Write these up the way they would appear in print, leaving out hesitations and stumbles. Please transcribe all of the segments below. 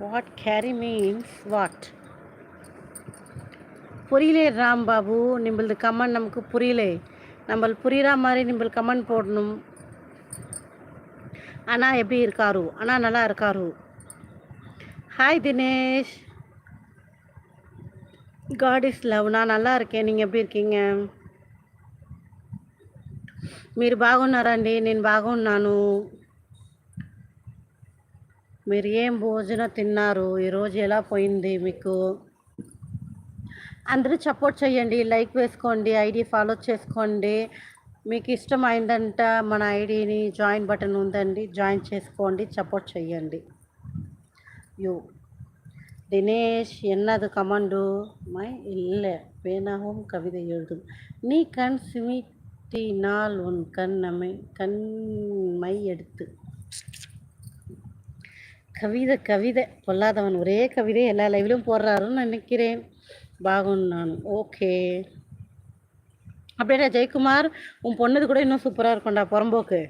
What carry means what? புரியலே ராம் பாபு, நிம்பளது comment நமக்கு புரியலே. நம்ம புரியுற மாதிரி நிம்பள் கமெண்ட் போடணும். அண்ணா எப்படி இருக்காரு? அண்ணா நல்லா இருக்காரு. Hi Dinesh. God is love. நான் நல்லா இருக்கேன். நீங்கள் எப்படி இருக்கீங்க? మీరు బాగున్నారండి? నేను బాగున్నాను. మీరు ఏం భోజనం తిన్నారు? ఈరోజు ఎలా పోయింది మీకు? అందరూ సపోర్ట్ చేయండి, లైక్ వేసుకోండి, ఐడి ఫాలో చేసుకోండి. మీకు ఇష్టమైందంట మన ఐడిని జాయిన్ బటన్ ఉందండి, జాయిన్ చేసుకోండి, సపోర్ట్ చేయండి. யோ தினேஷ், என்னது கமாண்டு? மை இல்லை, வேணாவும் கவிதை எழுதும். நீ கண் சிமிட்டினால் உன் கண்மை எடுத்து. கவிதை பொல்லாதவன். ஒரே கவிதை எல்லா லைவ்லையும் போடுறாருன்னு நினைக்கிறேன். பாகுన్నాను. ஓகே. அப்படியே ஜெயக்குமார், உன் பொண்ணுது கூட இன்னும் சூப்பராக இருக்கும்டா புறம்போக்கு.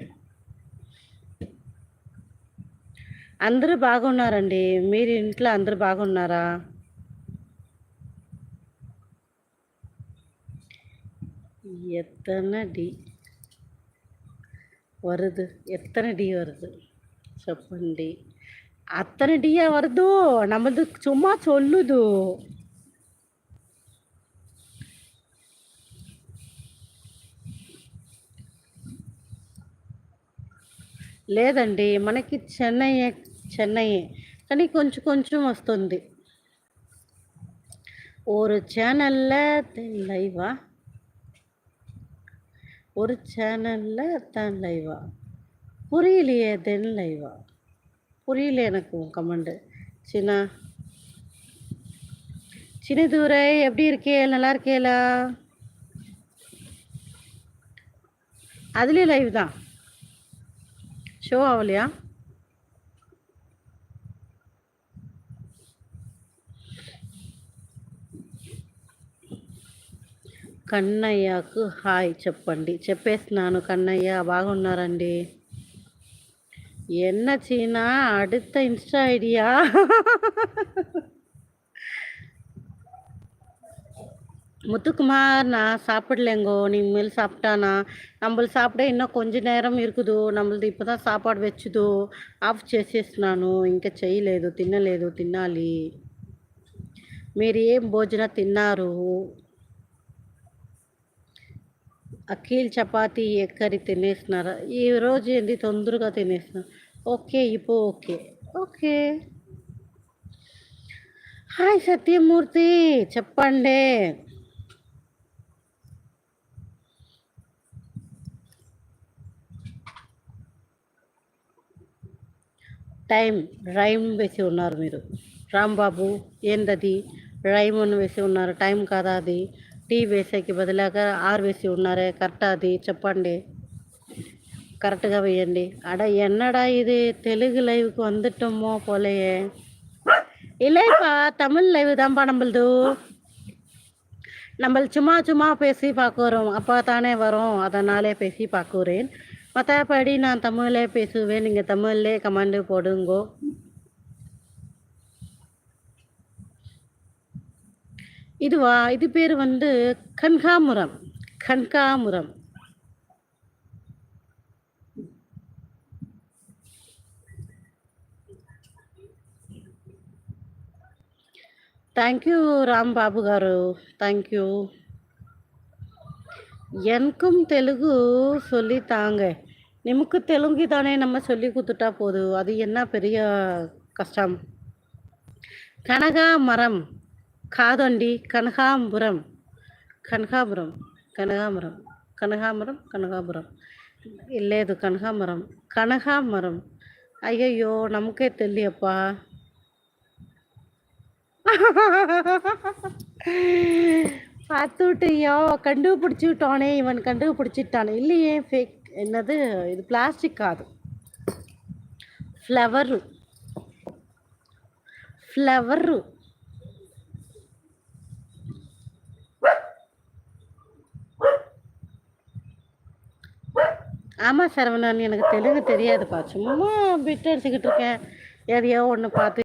అందరూ బాగున్నారండి. మీరు ఇంట్లో అందరూ బాగున్నారా? எத்தனை டி வருது? எத்தனை டி வருது చెప్పండి. అత్తனை డియా వరదు, నమ్మదు சும்மா சொல்லுது. లేదండి, మనకి చెన్నై కానీ కొంచెం కొంచెం వస్తుంది. ஒரு சேனலில் லைவா? ஒரு சேனலில் தான் லைவா? புரியலையே. தென் லைவா? புரியல எனக்கு கமெண்டு. சின்னதுரை எப்படி இருக்கே? நல்லா இருக்கேலா? அதுலேயே லைவ் தான், ஷோ ஆகலையா? కన్నయ్యకు హాయ్ చెప్పండి. చెప్పేస్తున్నాను. కన్నయ్య బాగున్నారండి. என்ன சீனா அடுத்த இன்ஸ்டா ஐடியா? முத்துக்குமார், நான் சாப்பிடலைங்கோ. நீங்கள் சாப்பிட்டானா? நம்மளது சாப்பிட இன்னும் కొంచెం நேరం இருக்குదు. நம்மளది இப்போ தான் సాపాడు వెచ్చుదు. ఆఫ్ చేసేస్తున్నాను, ఇంకా చేయలేదు, తినలేదు, తినాలి. మీరు ఏం భోజనం తిన్నారు? అఖిల్ చపాతీ ఎగ్ కర్రీ తినేస్తున్నారా? ఈరోజు ఏంది తొందరగా తినేస్తున్నా. ఓకే, இப்போ ఓకే. ఓకే. హాయ్ సత్యమూర్తి, చెప్పండి. టైం రైమ్ వేసి ఉన్నారు మీరు. రాంబాబు, ఏందది రైమ్ అని వేసి ఉన్నారు? టైం కాదా అది? టీ వేసేకి బదులాగా ఆర్ వేసి ఉన్నారే, కరెక్టా అది? చెప్పండి, కరెక్ట్గా వేయండి. అడ ఎన్నడా ఇది తెలుగు லைவுக்கு வந்துட்டோமோ போலையே. இல்லைப்பா, தமிழ் லைவ் தான்ப்பா நம்மளது. நம்ம சும்மா சும்மா பேசி பார்க்குறோம், அப்போ தானே வரும், அதனாலே பேசி பார்க்குறேன். மற்றபடி நான் தமிழே பேசுவேன். நீங்கள் தமிழ்லே கமெண்டு போடுங்கோ. இதுவா? இது பேர் வந்து கனகாமுரம். கனகாமுரம். థ్యాంక్ యూ రాంబాబు గారు, థ్యాంక్ యూ. எனக்கும் தெலுங்கு சொல்லி தாங்க. நிமுக்கு தெலுங்கு தானே நம்ம சொல்லி கொடுத்துட்டா போதும், அது என்ன பெரிய கஷ்டம். కనకామరం కాదండి, కనకాంబురం. కనకాంబురం, కనకాంబరం, కనకాంబరం, కనకాంబరం లేదు, కనకాంబరం, కనకాంబరం. అయ్యయ్యో, நமக்கே தெரியப்பா. பார்த்துட்டியோ? கண்டுபிடிச்சிட்டானே இவன், கண்டுபிடிச்சிட்டானே. இல்லையே, ஃபேக். என்னது இது? பிளாஸ்டிக் காது. Flower, flower. ஆமாம் சரவணன், எனக்கு தெலுங்கு தெரியாதுப்பா. சும்மா பிட் அடிச்சுக்கிட்டு இருக்கேன், எதையோ ஒன்று பார்த்து